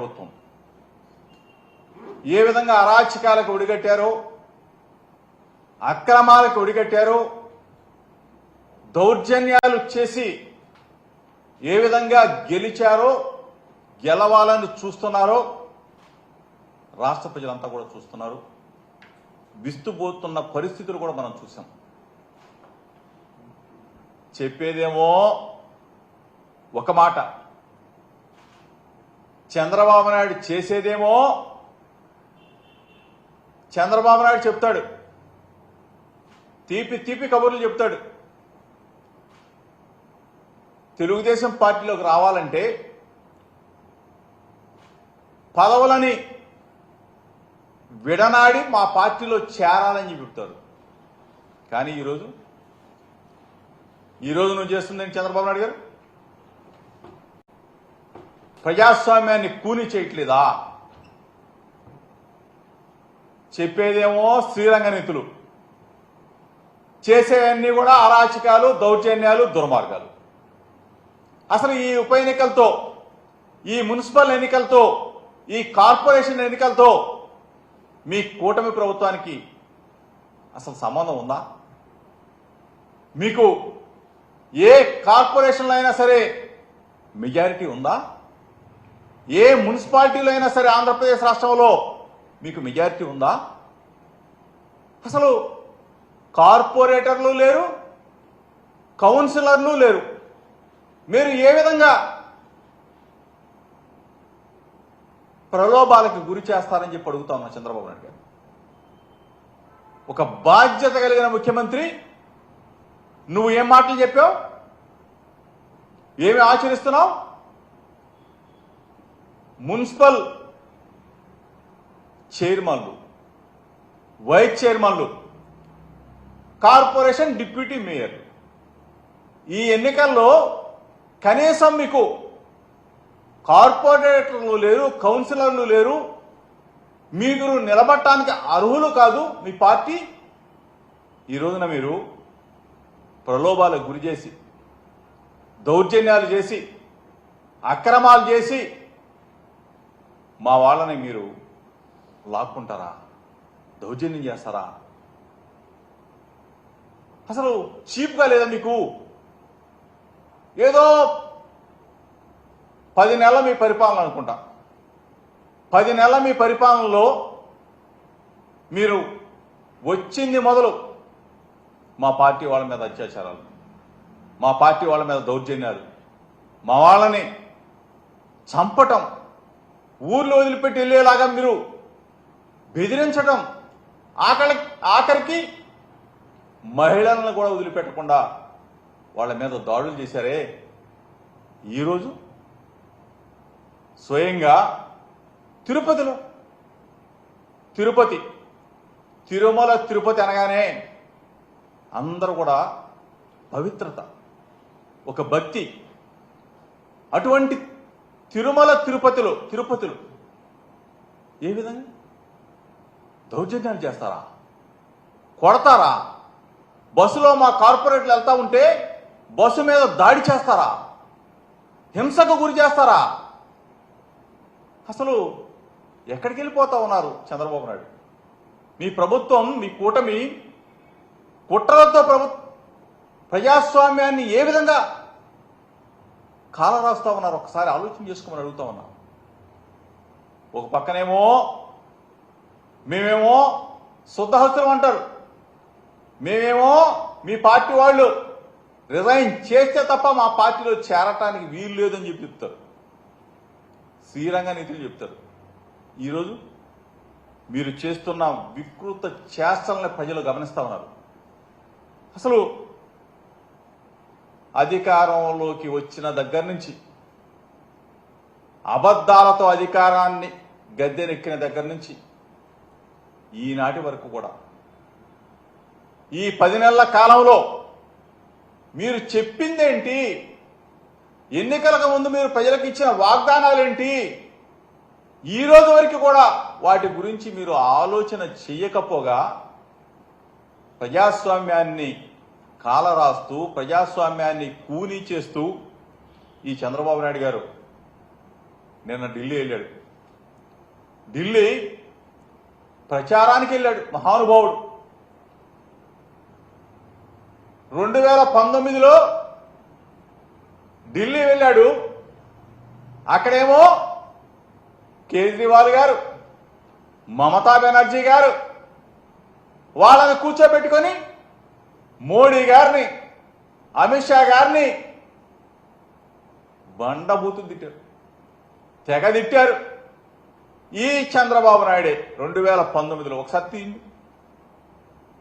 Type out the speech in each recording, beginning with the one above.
ప్రభుత్వం ఏ విధంగా అరాచకాలకు ఒడిగట్టారో, అక్రమాలకు ఒడిగట్టారో, దౌర్జన్యాలు చేసి ఏ విధంగా గెలిచారో, గెలవాలని చూస్తున్నారో రాష్ట్ర ప్రజలంతా కూడా చూస్తున్నారు. విస్తుపోతున్న పరిస్థితులు కూడా మనం చూసాం. చెప్పేదేమో ఒక మాట, చంద్రబాబు నాయుడు చేసేదేమో చంద్రబాబు నాయుడు చెప్తాడు, తీపి తీపి కబుర్లు చెప్తాడు. తెలుగుదేశం పార్టీలోకి రావాలంటే పదవులని విడనాడి మా పార్టీలో చేరాలని చెప్తారు. కానీ ఈరోజు నువ్వు చేస్తుందని చంద్రబాబు నాయుడు గారు ప్రజాస్వామ్యాన్ని కూని చేయట్లేదా? చెప్పేదేమో శ్రీరంగ నీతులు, చేసేవన్నీ కూడా అరాచకాలు, దౌర్జన్యాలు, దుర్మార్గాలు. అసలు ఈ ఉప ఎన్నికలతో, ఈ మున్సిపల్ ఎన్నికలతో, ఈ కార్పొరేషన్ ఎన్నికలతో మీ కూటమి ప్రభుత్వానికి అసలు సంబంధం ఉందా? మీకు ఏ కార్పొరేషన్లో అయినా సరే మెజారిటీ ఉందా? ఏ మున్సిపాలిటీలో అయినా సరే ఆంధ్రప్రదేశ్ రాష్ట్రంలో మీకు మెజారిటీ ఉందా? అసలు కార్పొరేటర్లు లేరు, కౌన్సిలర్లు లేరు. మీరు ఏ విధంగా ప్రలోభాలకు గురి చేస్తారని చెప్పి అడుగుతా ఉన్నా చంద్రబాబు నాయుడు గారు. ఒక బాధ్యత కలిగిన ముఖ్యమంత్రి, నువ్వు ఏం మాటలు చెప్పావు, ఏమి ఆచరిస్తున్నావు? మున్సిపల్ చైర్మన్లు, వైస్ చైర్మన్లు, కార్పొరేషన్ డిప్యూటీ మేయర్, ఈ ఎన్నికల్లో కనీసం మీకు కార్పొరేటర్లు లేరు, కౌన్సిలర్లు లేరు, మీరు నిలబడటానికి అర్హులు కాదు మీ పార్టీ. ఈ రోజున మీరు ప్రలోభాలకు గురి చేసి, దౌర్జన్యాలు చేసి, అక్రమాలు చేసి మా వాళ్ళని మీరు లాక్కుంటారా? దౌర్జన్యం చేస్తారా? అసలు చీప్గా లేదా మీకు? ఏదో 10 నెలల మీ పరిపాలన అనుకుంటా, 10 నెలల మీ పరిపాలనలో మీరు వచ్చింది మొదలు మా పార్టీ వాళ్ళ మీద అత్యాచారాలు, మా పార్టీ వాళ్ళ మీద దౌర్జన్యాలు, మా వాళ్ళని చంపటం, ఊర్లో వదిలిపెట్టి వెళ్ళేలాగా మీరు బెదిరించడం, ఆఖరికి మహిళలను కూడా వదిలిపెట్టకుండా వాళ్ళ మీద దాడులు చేశారే. ఈరోజు స్వయంగా తిరుమల తిరుపతి అనగానే అందరూ కూడా పవిత్రత, ఒక భక్తి. అటువంటి తిరుమల తిరుపతిలో ఏ విధంగా దౌర్జన్యాలు చేస్తారా? కొడతారా? బస్సులో మా కార్పొరేట్లు వెళ్తా ఉంటే బస్సు మీద దాడి చేస్తారా? హింసకు గురి చేస్తారా? అసలు ఎక్కడికి వెళ్ళిపోతా ఉన్నారు చంద్రబాబు నాయుడు? మీ ప్రభుత్వం, మీ కూటమి కుట్రలతో ప్రజాస్వామ్యాన్ని ఏ విధంగా కాలరాస్తా ఉన్నారు ఒకసారి ఆలోచన చేసుకోమని అడుగుతా ఉన్నా. ఒక పక్కనేమో మేమేమో శుద్ధహస్తులం అంటారు, మేమేమో మీ పార్టీ వాళ్ళు రిజైన్ చేస్తే తప్ప మా పార్టీలో చేరటానికి వీలు లేదని చెప్పి చెప్తారు, శ్రీరంగ నీతులు చెప్తారు. ఈరోజు మీరు చేస్తున్న వికృత చేష్టల్ని ప్రజలు గమనిస్తా ఉన్నారు. అసలు అధికారంలోకి వచ్చిన దగ్గర నుంచి, అబద్ధాలతో అధికారాన్ని గద్దెనెక్కిన దగ్గర నుంచి ఈనాటి వరకు కూడా ఈ 10 నెలల కాలంలో మీరు చెప్పిందేంటి? ఎన్నికలకు ముందు మీరు ప్రజలకు ఇచ్చిన వాగ్దానాలేంటి? ఈ రోజు వరకు కూడా వాటి గురించి మీరు ఆలోచన చేయకపోగా ప్రజాస్వామ్యాన్ని కాలరాస్తూ, ప్రజాస్వామ్యాన్ని కూనీ చేస్తూ ఈ చంద్రబాబు నాయుడు గారు నిన్న ఢిల్లీ వెళ్ళాడు. ఢిల్లీ ప్రచారానికి వెళ్ళాడు మహానుభావుడు. 2019లో ఢిల్లీ వెళ్ళాడు. అక్కడేమో కేజ్రీవాల్ గారు, మమతా బెనర్జీ గారు వాళ్ళని కూర్చోబెట్టుకొని మోడీ గారిని, అమిత్ షా గారిని బండబూతులు తిట్టారు, తెగ తిట్టారు. ఈ చంద్రబాబు నాయుడే 2019లో ఒకసారి తీయండి.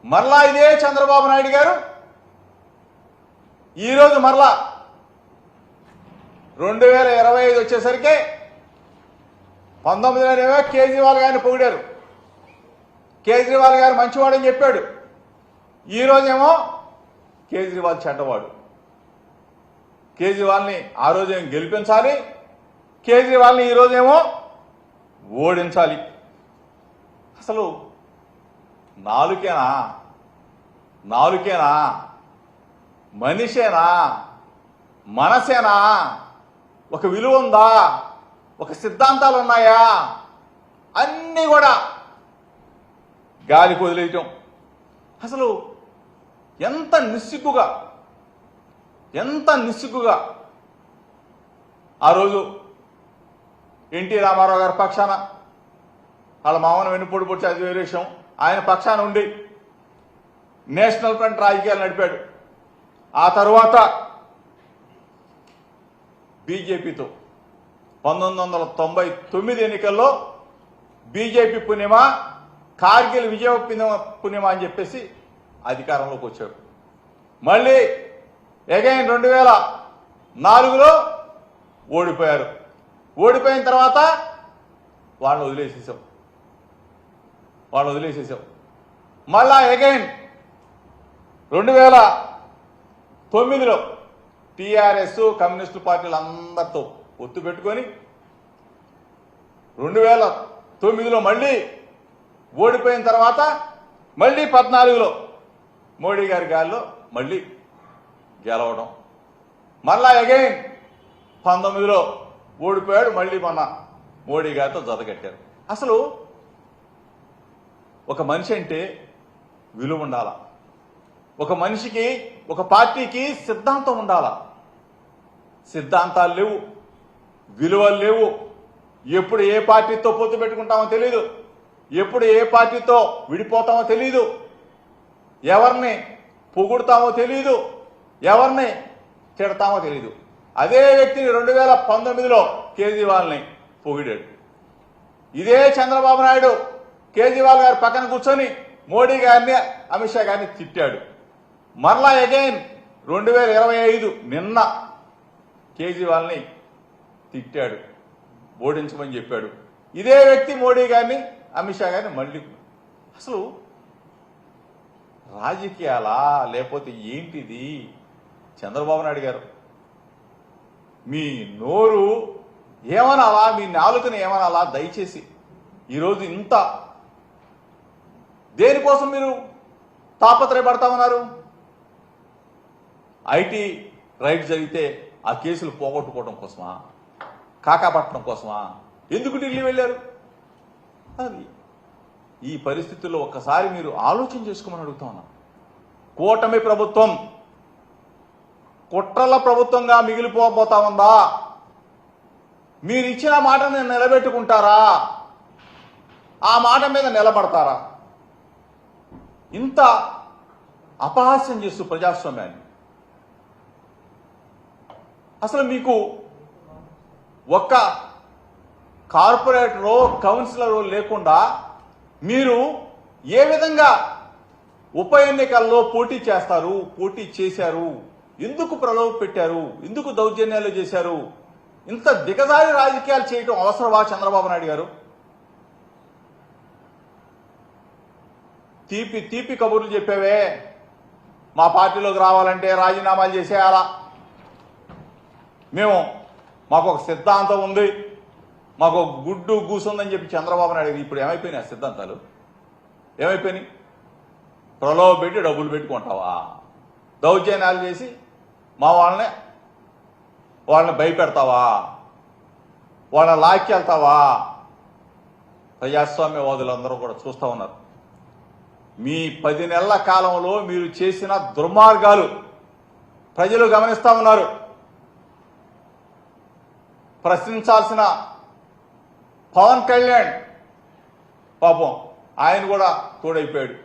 మరలా ఇదే చంద్రబాబు నాయుడు గారు ఈరోజు మరలా 2025 వచ్చేసరికి 19లోనేమో కేజ్రీవాల్ గారిని పొగిడారు. కేజ్రీవాల్ గారు మంచివాడని చెప్పాడు. ఈరోజేమో కేజ్రీవాల్ చెడ్డవాడు. కేజ్రీవాల్ని ఆ రోజేమో గెలిపించాలి, కేజ్రీవాల్ని ఈరోజేమో ఓడించాలి. అసలు నాలుకేనా మనిషేనా, మనసేనా, ఒక విలువ ఉందా, ఒక సిద్ధాంతాలు ఉన్నాయా, అన్నీ కూడా గాలికి వదిలేయటం. అసలు ఎంత నిస్సిగ్గుగా ఆ రోజు ఎన్టీ రామారావు గారి పక్షాన, వాళ్ళ మామను వెన్నుపోటు పొడిచి అది వేరే విషయం, ఆయన పక్షాన ఉండి నేషనల్ ఫ్రంట్ రాజకీయాలు నడిపాడు. ఆ తరువాత బీజేపీతో 1999 ఎన్నికల్లో బీజేపీ పుణ్యమా, కార్గిల్ విజయ పుణ్యమా అని చెప్పేసి అధికారంలోకి వచ్చాడు. మళ్ళీ అగైన్ 2004లో ఓడిపోయారు. ఓడిపోయిన తర్వాత వాళ్ళని వదిలేసేసాం. మళ్ళా అగైన్ 2009లో టీఆర్ఎస్, కమ్యూనిస్టు పార్టీలు అందరితో పొత్తు పెట్టుకొని 2009లో మళ్ళీ ఓడిపోయిన తర్వాత మళ్ళీ 14లో మోడీ గారి గాల్లో మళ్ళీ గెలవడం. మళ్ళా అగైన్ 19లో ఓడిపోయాడు. మళ్ళీ మొన్న మోడీ గారితో జతకట్టారు. అసలు ఒక మనిషి అంటే విలువ ఉండాలా, ఒక మనిషికి, ఒక పార్టీకి సిద్ధాంతం ఉండాలా. సిద్ధాంతాలు లేవు, విలువలు లేవు. ఎప్పుడు ఏ పార్టీతో పొత్తు పెట్టుకుంటామో తెలీదు, ఎప్పుడు ఏ పార్టీతో విడిపోతామో తెలీదు, ఎవరిని పొగుడుతామో తెలీదు, ఎవరిని తిడతామో తెలీదు. అదే వ్యక్తిని 2019లో కేజ్రీవాల్ని పొగిడాడు. ఇదే చంద్రబాబు నాయుడు కేజ్రీవాల్ గారి పక్కన కూర్చొని మోడీ గారిని, అమిత్ షా గారిని తిట్టాడు. మరలా అగైన్ 2025 నిన్న కేజ్రీవాల్ని తిట్టాడు, ఓడించమని చెప్పాడు. ఇదే వ్యక్తి మోడీ గారిని, అమిత్ షా గారిని మళ్ళీ. అసలు రాజకీయాలా లేకపోతే ఏంటిది? చంద్రబాబు నాయుడు గారు మీ నోరు ఏమనాలా, మీ నాలుకని ఏమనాలా? దయచేసి ఈరోజు ఇంత దేనికోసం మీరు తాపత్రయపడతా ఉన్నారు? ఐటీ రైట్ జరిగితే ఆ కేసులు పోగొట్టుకోవడం కోసమా, కాకాపట్టడం కోసమా? ఎందుకు ఢిల్లీ వెళ్ళారు? అది ఈ పరిస్థితుల్లో ఒక్కసారి మీరు ఆలోచన చేసుకోమని అడుగుతా ఉన్నా. కూటమి ప్రభుత్వం కుట్రల ప్రభుత్వంగా మిగిలిపోబోతా ఉందా? మీరు ఇచ్చిన మాటను నిలబెట్టుకుంటారా? ఆ మాట మీద నిలబడతారా? ఇంత అపహాస్యం చేస్తూ ప్రజాస్వామ్యాన్ని, అసలు మీకు ఒక్క కార్పొరేటరో కౌన్సిలరో లేకుండా మీరు ఏ విధంగా ఉప ఎన్నికల్లో పోటీ చేస్తారు, పోటీ చేశారు? ఎందుకు ప్రలోభ పెట్టారు? ఎందుకు దౌర్జన్యాలు చేశారు? ఇంత దిగజారి రాజకీయాలు చేయటం అవసరమా చంద్రబాబు నాయుడు గారు? తీపి కబుర్లు చెప్పావే, మా పార్టీలోకి రావాలంటే రాజీనామాలు చేసేయాలా, మాకు ఒక సిద్ధాంతం ఉంది, మాకు ఒక గుడ్డు కూసుందని చెప్పి చంద్రబాబు నాయుడు ఇప్పుడు ఏమైపోయినాయి? సిద్ధాంతాలు ఏమైపోయినాయి? ప్రలోభ పెట్టి డబ్బులు పెట్టుకుంటావా? దౌర్జన్యాలు చేసి మా వాళ్ళని భయపెడతావా? వాళ్ళని లాక్కెళ్తావా? ప్రజాస్వామ్యవాదులందరూ కూడా చూస్తూ ఉన్నారు. మీ 10 నెలల కాలంలో మీరు చేసిన దుర్మార్గాలు ప్రజలు గమనిస్తా ఉన్నారు. ప్రశ్నించాల్సిన పవన్ కళ్యాణ్ పాపం ఆయన కూడా తోడైపోయాడు.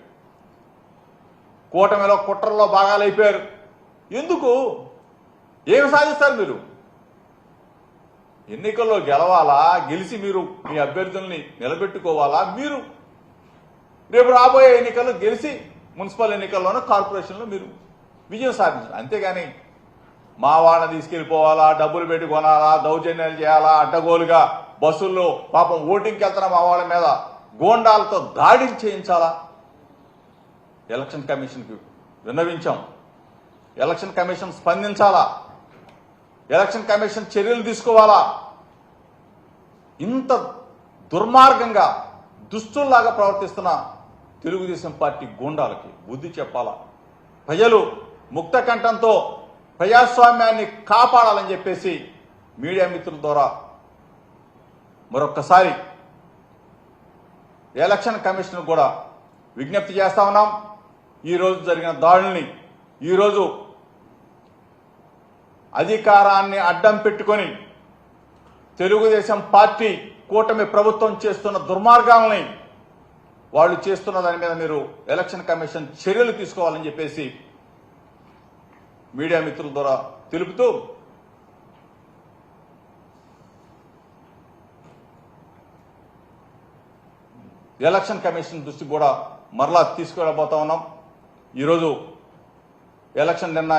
కూటమిలో కుట్రల్లో భాగాలైపోయారు. ఎందుకు? ఏమి సాధిస్తారు మీరు? ఎన్నికల్లో గెలవాలా? గెలిచి మీరు మీ అభ్యర్థుల్ని నిలబెట్టుకోవాలా? మీరు రేపు రాబోయే ఎన్నికల్లో గెలిచి మున్సిపల్ ఎన్నికల్లోనూ కార్పొరేషన్లో మీరు విజయం సాధించాలి. అంతేగాని మా వాళ్ళని తీసుకెళ్లిపోవాలా, డబ్బులు పెట్టి కొనాలా, దౌర్జన్యాలు చేయాలా, అడ్డగోలుగా బస్సుల్లో పాపం ఓటింగ్కి వెళ్తున్న మా వాళ్ళ మీద గోండాలతో దాడి చేయించాలా? ఎలక్షన్ కమిషన్కి విన్నవించాం. ఎలక్షన్ కమిషన్ స్పందించాలా? ఎలక్షన్ కమిషన్ చర్యలు తీసుకోవాలా? ఇంత దుర్మార్గంగా దుస్తుల్లాగా ప్రవర్తిస్తున్న తెలుగుదేశం పార్టీ గూండాలకి బుద్ధి చెప్పాలా? ప్రజలు ముక్త కంఠంతో ప్రజాస్వామ్యాన్ని కాపాడాలని చెప్పేసి మీడియా మిత్రుల ద్వారా మరొక్కసారి ఎలక్షన్ కమిషన్ కూడా విజ్ఞప్తి చేస్తా ఉన్నాం. ఈరోజు జరిగిన దాడుల్ని, ఈరోజు అధికారాన్ని అడ్డం పెట్టుకొని తెలుగుదేశం పార్టీ కూటమి ప్రభుత్వం చేస్తున్న దుర్మార్గాలని వాళ్ళు చేస్తున్న దాని మీద మీరు ఎలక్షన్ కమిషన్ చర్యలు తీసుకోవాలని చెప్పేసి మీడియా మిత్రుల ద్వారా తెలుపుతూ ఎలక్షన్ కమిషన్ దృష్టికి కూడా మరలా తీసుకెళ్ళబోతా ఉన్నాం. ఈరోజు ఎలక్షన్ నిన్న